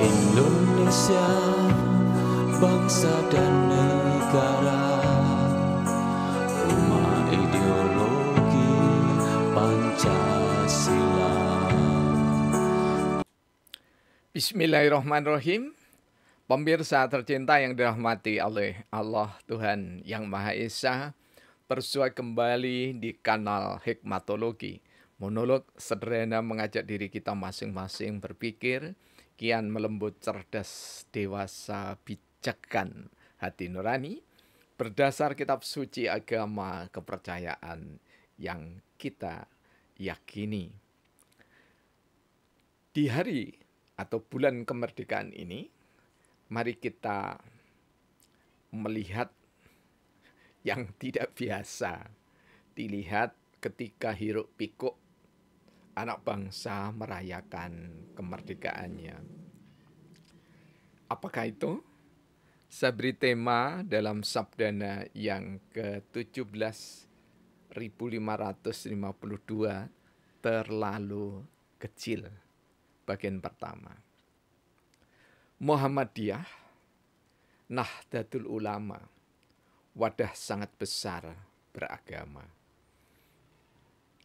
Indonesia, bangsa dan negara, rumah ideologi Pancasila. Bismillahirrahmanirrahim. Pemirsa tercinta yang dirahmati oleh Allah Tuhan Yang Maha Esa, bersua kembali di kanal Hikmatologi. Monolog sederhana mengajak diri kita masing-masing berpikir, kian melembut, cerdas, dewasa, bijakkan, hati nurani, berdasar kitab suci agama kepercayaan yang kita yakini. Di hari atau bulan kemerdekaan ini, mari kita melihat yang tidak biasa dilihat ketika hiruk pikuk anak bangsa merayakan kemerdekaannya. Apakah itu? Saya beri tema dalam Sabdana yang ke-17.552, terlalu kecil. Bagian pertama. Muhammadiyah, Nahdlatul Ulama, wadah sangat besar beragama.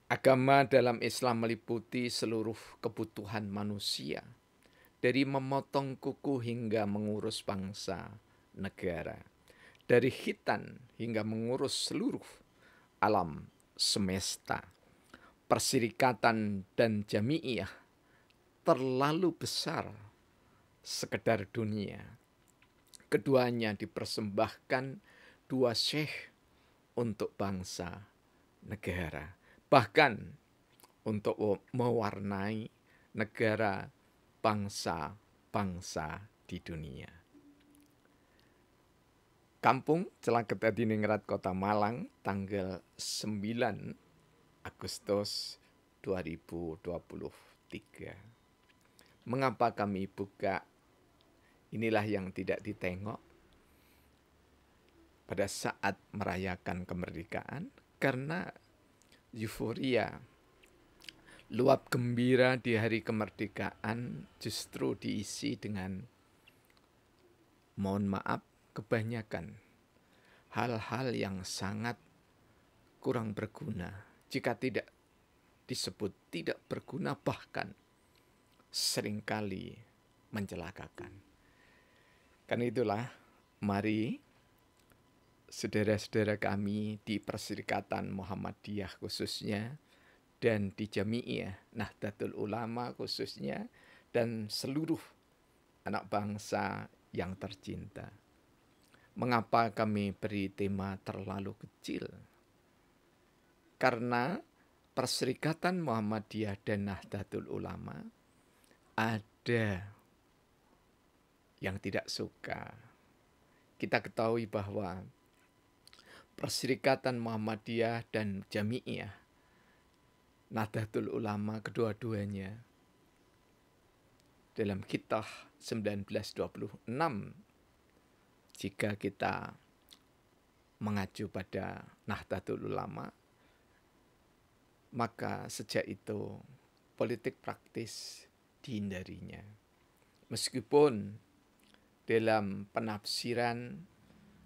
Agama dalam Islam meliputi seluruh kebutuhan manusia, dari memotong kuku hingga mengurus bangsa, negara, dari khitan hingga mengurus seluruh alam semesta. Perserikatan dan jami'iyah terlalu besar sekedar dunia. Keduanya dipersembahkan dua syekh untuk bangsa, negara, bahkan untuk mewarnai negara bangsa-bangsa di dunia. Kampung Celaket Hadiningrat, Kota Malang, tanggal 9 Agustus 2023. Mengapa kami buka inilah yang tidak ditengok pada saat merayakan kemerdekaan? Karena euforia, luap gembira di hari kemerdekaan justru diisi dengan, mohon maaf, kebanyakan hal-hal yang sangat kurang berguna. Jika tidak disebut tidak berguna, bahkan seringkali mencelakakan. Karena itulah, mari saudara-saudara kami di Perserikatan Muhammadiyah khususnya, dan di Jami'iyah Nahdlatul Ulama khususnya, dan seluruh anak bangsa yang tercinta. Mengapa kami beri tema terlalu kecil? Karena Perserikatan Muhammadiyah dan Nahdlatul Ulama ada yang tidak suka. Kita ketahui bahwa Perserikatan Muhammadiyah dan Jami'iyah Nahdlatul Ulama kedua-duanya dalam Kitab 1926, jika kita mengacu pada Nahdlatul Ulama, maka sejak itu politik praktis dihindarinya. Meskipun dalam penafsiran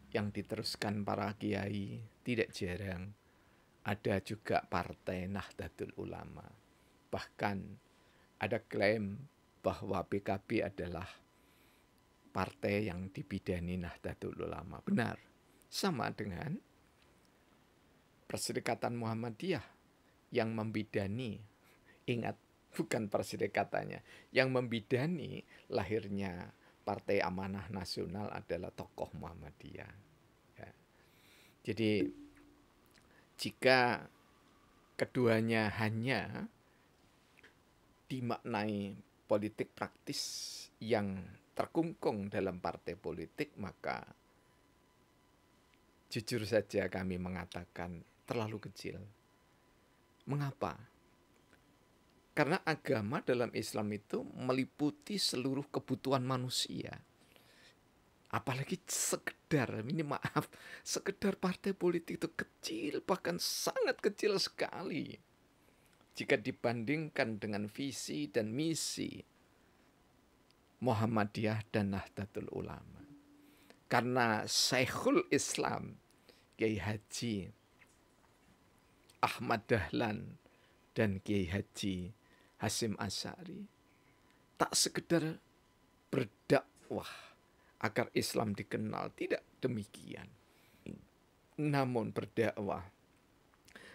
yang diteruskan para kiai tidak jarang ada juga partai Nahdlatul Ulama. Bahkan ada klaim bahwa PKB adalah partai yang dibidani Nahdlatul Ulama. Benar, sama dengan Perserikatan Muhammadiyah yang membidani, ingat, bukan perserikatannya, yang membidani lahirnya Partai Amanah Nasional adalah tokoh Muhammadiyah. Ya. Jadi jika keduanya hanya dimaknai politik praktis yang terkungkung dalam partai politik, maka jujur saja kami mengatakan terlalu kecil. Mengapa? Karena agama dalam Islam itu meliputi seluruh kebutuhan manusia. Apalagi sekedar, ini maaf, sekedar partai politik itu kecil, bahkan sangat kecil sekali jika dibandingkan dengan visi dan misi Muhammadiyah dan Nahdlatul Ulama. Karena Syekhul Islam Kiai Haji Ahmad Dahlan dan Kiai Haji Hasyim Asy'ari tak sekedar berdakwah agar Islam dikenal, tidak demikian. Namun berdakwah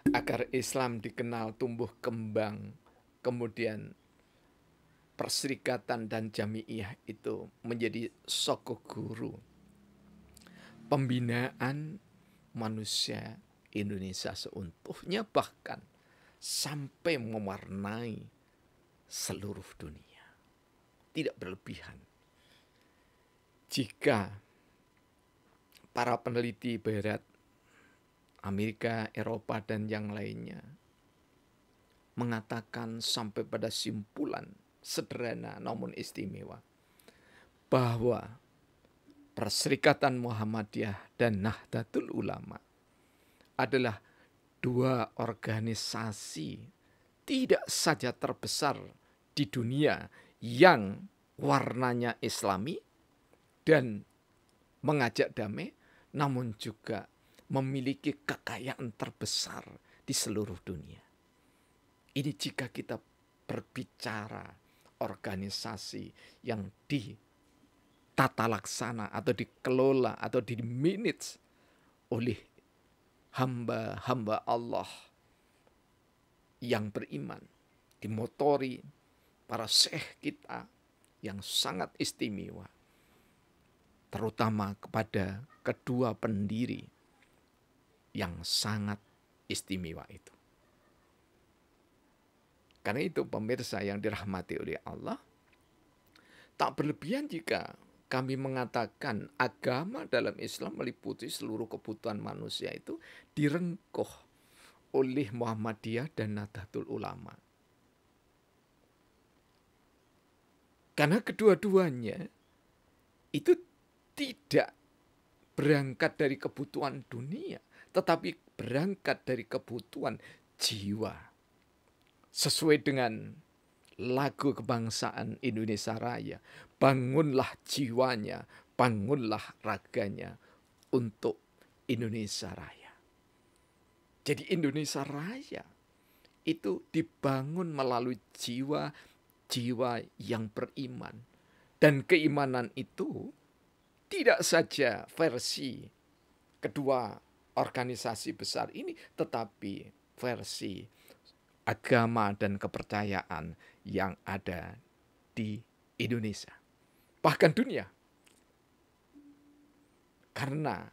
agar Islam dikenal, tumbuh kembang, kemudian perserikatan dan jami'iyah itu menjadi soko guru pembinaan manusia Indonesia seutuhnya, bahkan sampai mewarnai seluruh dunia. Tidak berlebihan. Jika para peneliti Barat, Amerika, Eropa, dan yang lainnya mengatakan sampai pada simpulan sederhana namun istimewa bahwa Perserikatan Muhammadiyah dan Nahdlatul Ulama adalah dua organisasi tidak saja terbesar di dunia yang warnanya Islami dan mengajak damai, namun juga memiliki kekayaan terbesar di seluruh dunia. Ini jika kita berbicara organisasi yang ditata laksana atau dikelola atau dimanage oleh hamba-hamba Allah yang beriman, dimotori para syekh kita yang sangat istimewa, terutama kepada kedua pendiri yang sangat istimewa itu. Karena itu pemirsa yang dirahmati oleh Allah, tak berlebihan jika kami mengatakan agama dalam Islam meliputi seluruh kebutuhan manusia itu direngkuh oleh Muhammadiyah dan Nahdlatul Ulama. Karena kedua-duanya itu tidak berangkat dari kebutuhan dunia, tetapi berangkat dari kebutuhan jiwa. Sesuai dengan lagu kebangsaan Indonesia Raya, bangunlah jiwanya, bangunlah raganya untuk Indonesia Raya. Jadi Indonesia Raya itu dibangun melalui jiwa-jiwa yang beriman. Dan keimanan itu tidak saja versi kedua organisasi besar ini, tetapi versi agama dan kepercayaan yang ada di Indonesia, bahkan dunia. Karena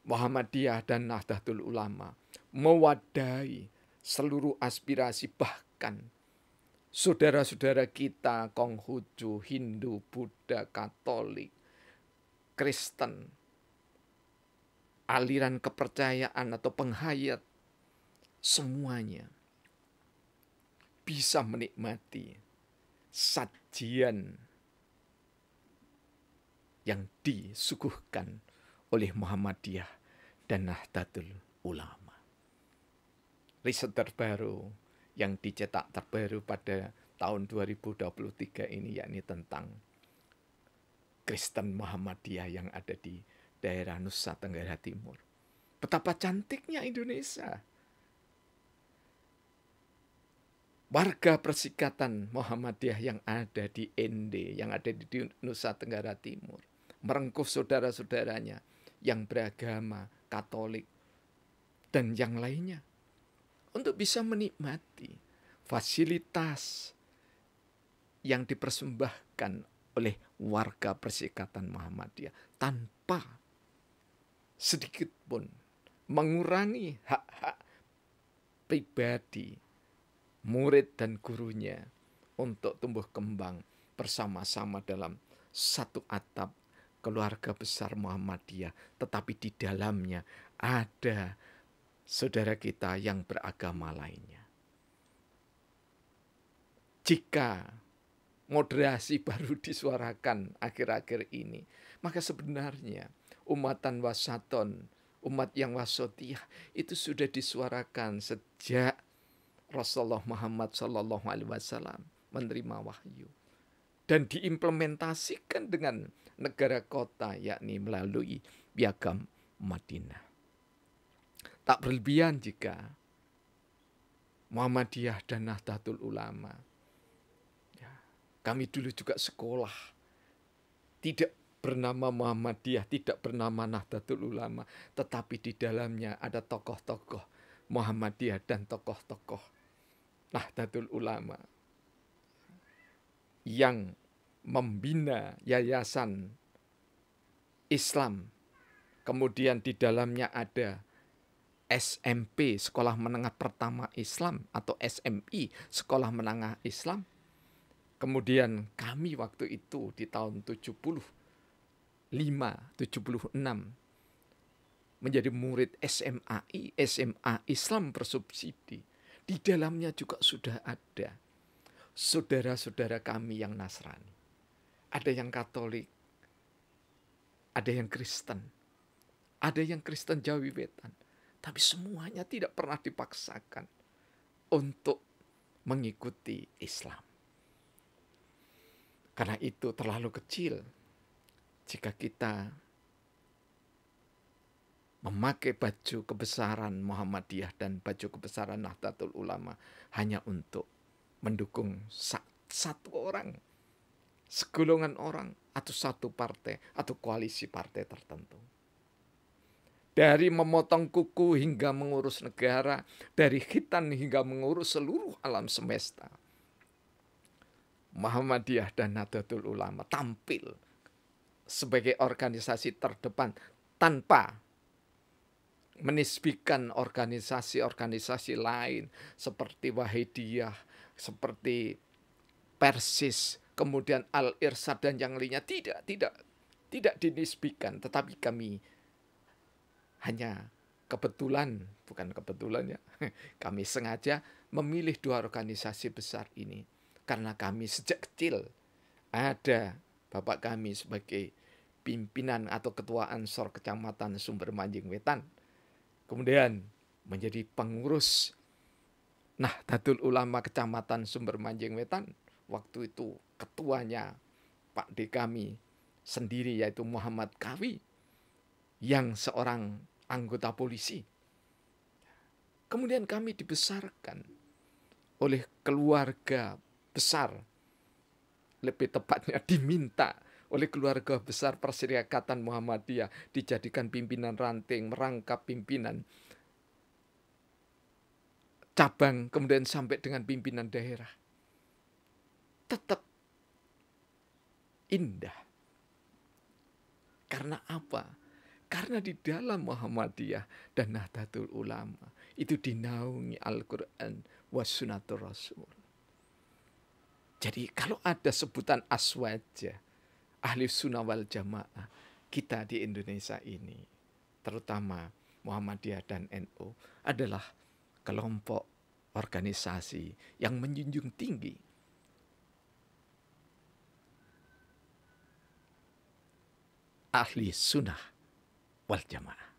Muhammadiyah dan Nahdlatul Ulama mewadahi seluruh aspirasi, bahkan saudara-saudara kita Konghucu, Hindu, Buddha, Katolik, Kristen, aliran kepercayaan atau penghayat, semuanya bisa menikmati sajian yang disuguhkan oleh Muhammadiyah dan Nahdlatul Ulama. Riset terbaru yang dicetak terbaru pada tahun 2023 ini, yakni tentang Kristen Muhammadiyah yang ada di daerah Nusa Tenggara Timur. Betapa cantiknya Indonesia. Warga Perserikatan Muhammadiyah yang ada di ND, yang ada di Nusa Tenggara Timur, merengkuh saudara-saudaranya yang beragama Katolik dan yang lainnya untuk bisa menikmati fasilitas yang dipersembahkan oleh warga Perserikatan Muhammadiyah tanpa sedikit pun mengurangi hak-hak pribadi murid dan gurunya untuk tumbuh kembang bersama-sama dalam satu atap keluarga besar Muhammadiyah, tetapi di dalamnya ada saudara kita yang beragama lainnya. Jika moderasi baru disuarakan akhir-akhir ini, maka sebenarnya umatan wasaton, umat yang wasatiyah itu sudah disuarakan sejak Rasulullah Muhammad SAW menerima wahyu. dan diimplementasikan dengan negara kota, yakni melalui Piagam Madinah. Tak berlebihan jika Muhammadiyah dan Nahdlatul Ulama, ya, kami dulu juga sekolah, tidak bernama Muhammadiyah, tidak bernama Nahdlatul Ulama, tetapi di dalamnya ada tokoh-tokoh Muhammadiyah dan tokoh-tokoh Nahdlatul Ulama yang membina yayasan Islam. Kemudian di dalamnya ada SMP, Sekolah Menengah Pertama Islam, atau SMI, Sekolah Menengah Islam. Kemudian kami waktu itu di tahun 75, 76 menjadi murid SMA Islam bersubsidi. Di dalamnya juga sudah ada saudara-saudara kami yang Nasrani. Ada yang Katolik, ada yang Kristen, ada yang Kristen Jawi Wetan. Tapi semuanya tidak pernah dipaksakan untuk mengikuti Islam. Karena itu terlalu kecil jika kita memakai baju kebesaran Muhammadiyah dan baju kebesaran Nahdlatul Ulama hanya untuk mendukung satu orang, segolongan orang, atau satu partai atau koalisi partai tertentu. Dari memotong kuku hingga mengurus negara, dari khitan hingga mengurus seluruh alam semesta, Muhammadiyah dan Nahdlatul Ulama tampil sebagai organisasi terdepan tanpa menisbikan organisasi-organisasi lain seperti Wahidiyah, seperti Persis, kemudian Al-Irsyad dan yang lainnya. Tidak dinisbikan, tetapi kami hanya bukan kebetulan ya, kami sengaja memilih dua organisasi besar ini karena kami sejak kecil ada bapak kami sebagai pimpinan atau ketua Ansor Kecamatan Sumber Manjing Wetan, kemudian menjadi pengurus Nahdlatul Ulama Kecamatan Sumber Manjing Wetan. Waktu itu ketuanya Pak D kami sendiri, yaitu Muhammad Kawi, yang seorang anggota polisi. Kemudian kami dibesarkan oleh keluarga besar, lebih tepatnya diminta oleh keluarga besar Perserikatan Muhammadiyah dijadikan pimpinan ranting, merangkap pimpinan cabang, kemudian sampai dengan pimpinan daerah. Tetap indah. Karena apa? Karena di dalam Muhammadiyah dan Nahdlatul Ulama itu dinaungi Al-Quran wa Sunnatur Rasul. Jadi kalau ada sebutan aswaja, ahli sunnah wal jamaah, kita di Indonesia ini, terutama Muhammadiyah dan NU, adalah kelompok organisasi yang menjunjung tinggi ahli sunnah wal jamaah.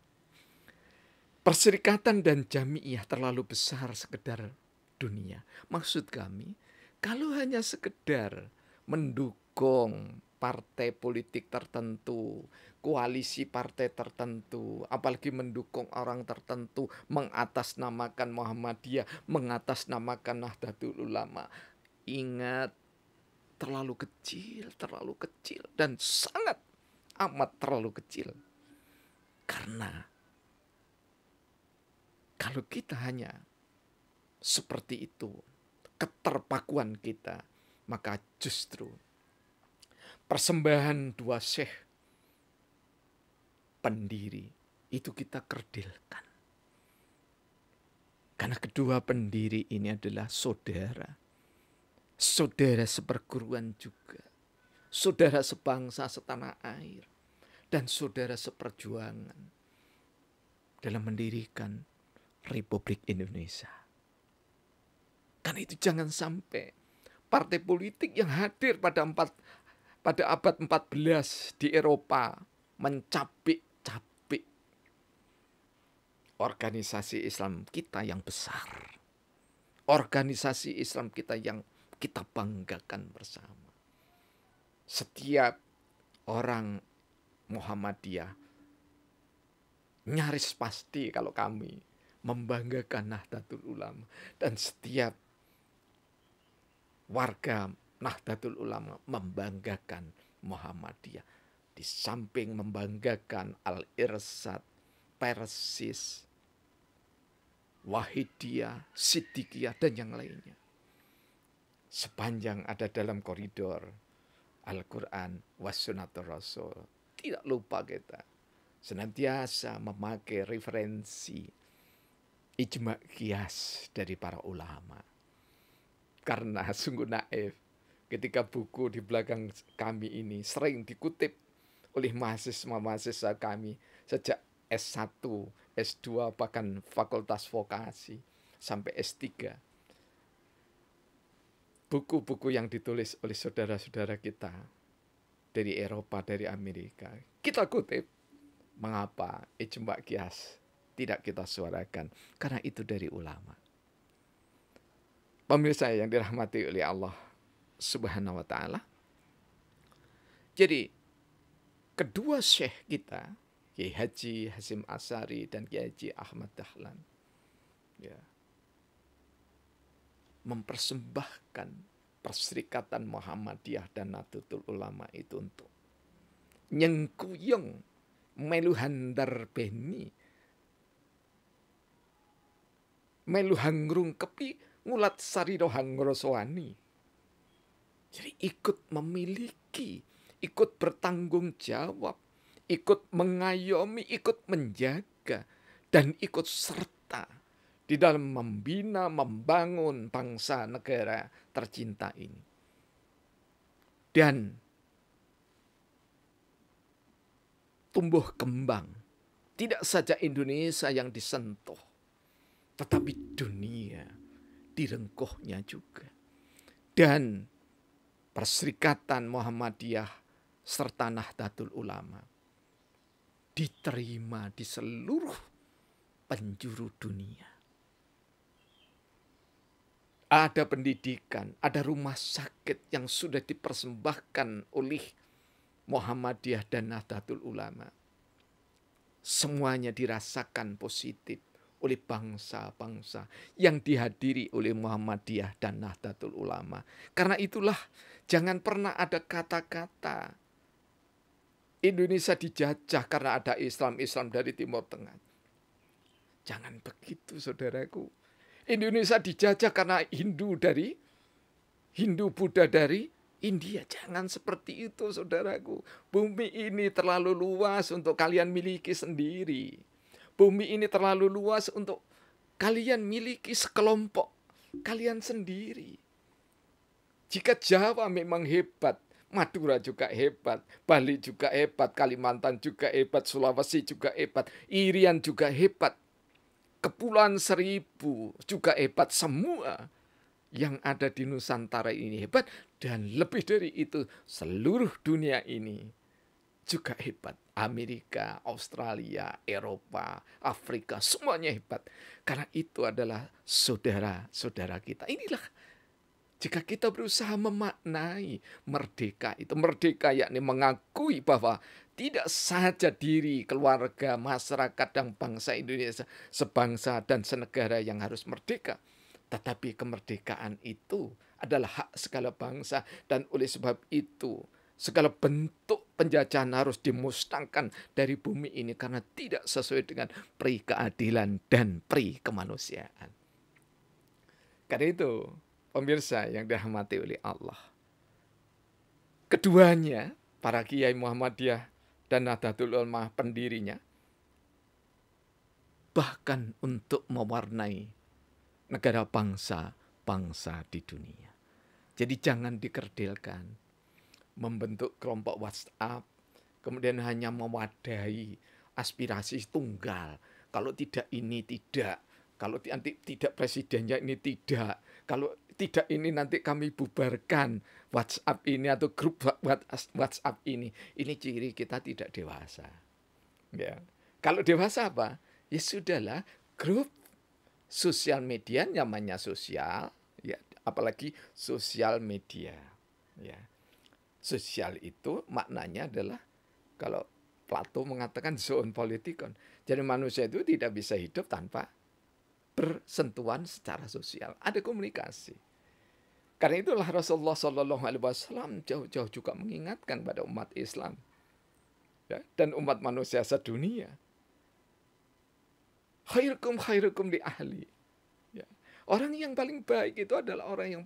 Perserikatan dan jamiah terlalu besar sekedar dunia. Maksud kami, kalau hanya sekedar mendukung partai politik tertentu, koalisi partai tertentu, apalagi mendukung orang tertentu, mengatasnamakan Muhammadiyah, mengatasnamakan Nahdlatul Ulama, ingat, terlalu kecil, dan sangat amat terlalu kecil. Karena kalau kita hanya seperti itu, keterpakuan kita, maka justru persembahan dua syekh pendiri itu kita kerdilkan. Karena kedua pendiri ini adalah saudara. Saudara seperguruan juga. Saudara sebangsa setanah air. Dan saudara seperjuangan dalam mendirikan Republik Indonesia. Karena itu jangan sampai partai politik yang hadir pada abad 14 di Eropa mencapik-capik organisasi Islam kita yang besar. Organisasi Islam kita yang kita banggakan bersama. setiap orang Muhammadiyah nyaris pasti kalau kami membanggakan Nahdlatul Ulama, dan setiap warga Nahdlatul Ulama membanggakan Muhammadiyah. Di samping membanggakan Al-Irsyad, Persis, Wahidiyah, Siddiqiyah, dan yang lainnya. Sepanjang ada dalam koridor Al-Quran was sunnatur Rasul, tidak lupa kita senantiasa memakai referensi ijma' qiyas dari para ulama. Karena sungguh naif ketika buku di belakang kami ini sering dikutip oleh mahasiswa-mahasiswa kami sejak S1, S2, bahkan fakultas vokasi sampai S3. Buku-buku yang ditulis oleh saudara-saudara kita dari Eropa, dari Amerika, kita kutip. Mengapa ijma' qiyas tidak kita suarakan? Karena itu dari ulama. Pemirsa yang dirahmati oleh Allah Subhanahu wa ta'ala. Jadi kedua syekh kita, Kiai Haji Hasyim Asy'ari dan Kiai Haji Ahmad Dahlan, ya, mempersembahkan Perserikatan Muhammadiyah dan Nahdlatul Ulama itu untuk nyengkuyung melu handar beni, melu hangrung kepi ngulat sariro hangroswani. Jadi ikut memiliki, ikut bertanggung jawab, ikut mengayomi, ikut menjaga, dan ikut serta di dalam membina, membangun bangsa negara tercinta ini. Dan tumbuh kembang, tidak saja Indonesia yang disentuh, tetapi dunia direngkuhnya juga. Dan Perserikatan Muhammadiyah serta Nahdlatul Ulama diterima di seluruh penjuru dunia. Ada pendidikan, ada rumah sakit yang sudah dipersembahkan oleh Muhammadiyah dan Nahdlatul Ulama. Semuanya dirasakan positif oleh bangsa-bangsa yang dihadiri oleh Muhammadiyah dan Nahdlatul Ulama. Karena itulah jangan pernah ada kata-kata Indonesia dijajah karena ada Islam dari Timur Tengah. Jangan begitu, saudaraku. Indonesia dijajah karena Hindu Buddha dari India. Jangan seperti itu, saudaraku. Bumi ini terlalu luas untuk kalian miliki sendiri. Bumi ini terlalu luas untuk kalian miliki sekelompok kalian sendiri. Jika Jawa memang hebat, Madura juga hebat, Bali juga hebat, Kalimantan juga hebat, Sulawesi juga hebat, Irian juga hebat, Kepulauan Seribu juga hebat, semua yang ada di Nusantara ini hebat, dan lebih dari itu seluruh dunia ini juga hebat. Amerika, Australia, Eropa, Afrika, semuanya hebat. Karena itu adalah saudara-saudara kita. Inilah jika kita berusaha memaknai merdeka itu. Merdeka yakni mengakui bahwa tidak saja diri, keluarga, masyarakat, dan bangsa Indonesia sebangsa dan senegara yang harus merdeka. Tetapi kemerdekaan itu adalah hak segala bangsa. Dan oleh sebab itu segala bentuk penjajahan harus dimusnahkan dari bumi ini karena tidak sesuai dengan pri keadilan dan pri kemanusiaan. Karena itu, pemirsa yang dirahmati oleh Allah, keduanya, para kiai Muhammadiyah dan Nahdlatul Ulama pendirinya, bahkan untuk mewarnai negara bangsa di dunia. Jadi jangan dikerdilkan membentuk kelompok WhatsApp, kemudian hanya mewadahi aspirasi tunggal. Kalau tidak ini tidak, kalau nanti tidak presidennya ini tidak, kalau tidak ini nanti kami bubarkan WhatsApp ini atau grup WhatsApp ini. Ini ciri kita tidak dewasa. Ya. Kalau dewasa apa? Ya sudahlah, grup sosial media namanya sosial, ya, apalagi sosial media, ya. Sosial itu maknanya adalah, kalau Plato mengatakan zoon politikon. Jadi manusia itu tidak bisa hidup tanpa bersentuhan secara sosial. Ada komunikasi. Karena itulah Rasulullah SAW jauh-jauh juga mengingatkan pada umat Islam, ya, dan umat manusia sedunia. Khairukum li ahli. Ya. Orang yang paling baik itu adalah orang yang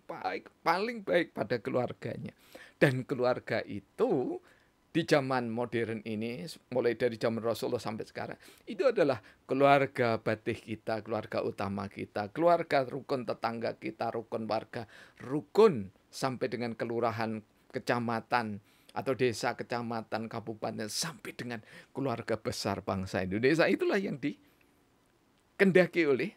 paling baik pada keluarganya. Dan keluarga itu di zaman modern ini, mulai dari zaman Rasulullah sampai sekarang, itu adalah keluarga batik kita, keluarga utama kita, keluarga rukun tetangga kita, rukun warga, rukun sampai dengan kelurahan, kecamatan, atau desa, kecamatan, kabupaten, sampai dengan keluarga besar bangsa Indonesia. Itulah yang dikendaki oleh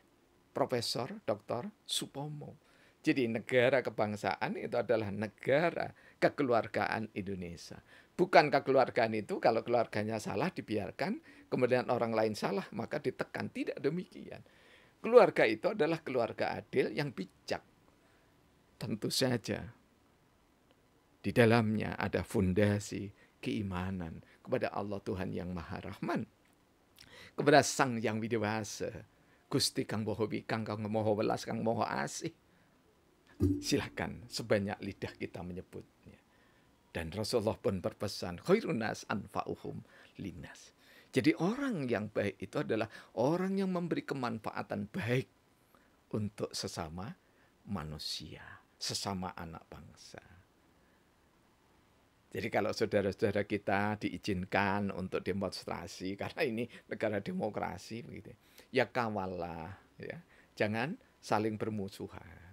Profesor Dr. Supomo. Jadi negara kebangsaan itu adalah negara kekeluargaan Indonesia. Bukan kekeluargaan itu kalau keluarganya salah dibiarkan, kemudian orang lain salah maka ditekan. Tidak demikian. Keluarga itu adalah keluarga adil yang bijak. Tentu saja di dalamnya ada fondasi keimanan kepada Allah Tuhan yang Maha Rahman, kepada Sang Yang Widiwasa, Gusti Kang Moho Bikang, Kang Moho Welas, Kang Moho Asih. Silakan sebanyak lidah kita menyebutnya. Dan Rasulullah pun berpesan, khairunas anfa'uhum linnas. Jadi orang yang baik itu adalah orang yang memberi kemanfaatan baik untuk sesama manusia, sesama anak bangsa. Jadi kalau saudara-saudara kita diizinkan untuk demonstrasi, karena ini negara demokrasi, begitu, ya kawallah, ya, jangan saling bermusuhan.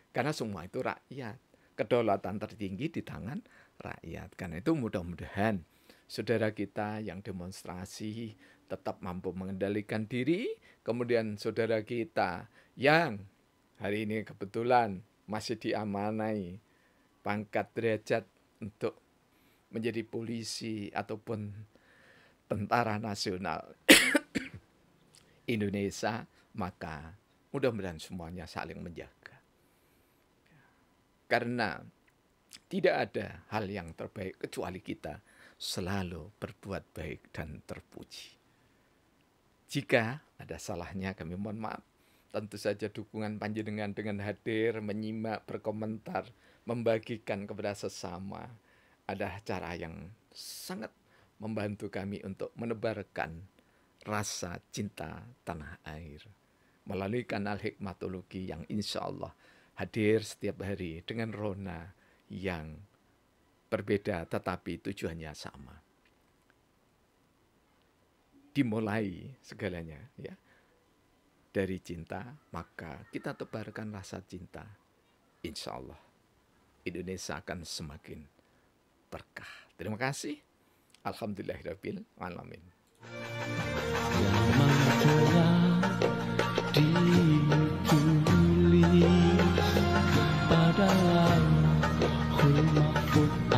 Karena semua itu rakyat, kedaulatan tertinggi di tangan rakyat. Karena itu mudah-mudahan saudara kita yang demonstrasi tetap mampu mengendalikan diri. Kemudian saudara kita yang hari ini kebetulan masih diamanai pangkat derajat untuk menjadi polisi ataupun tentara nasional Indonesia, maka mudah-mudahan semuanya saling menjaga. Karena tidak ada hal yang terbaik kecuali kita selalu berbuat baik dan terpuji. Jika ada salahnya kami mohon maaf. Tentu saja dukungan panjenengan dengan hadir, menyimak, berkomentar, membagikan kepada sesama ada cara yang sangat membantu kami untuk menebarkan rasa cinta tanah air melalui kanal Hikmatologi yang insya Allah hadir setiap hari dengan rona yang berbeda tetapi tujuannya sama. Dimulai segalanya ya dari cinta, maka kita tebarkan rasa cinta. Insya Allah Indonesia akan semakin berkah. Terima kasih. Alhamdulillahirabbil alamin. Yang telah ditulis pada Lauhul Mahfuz.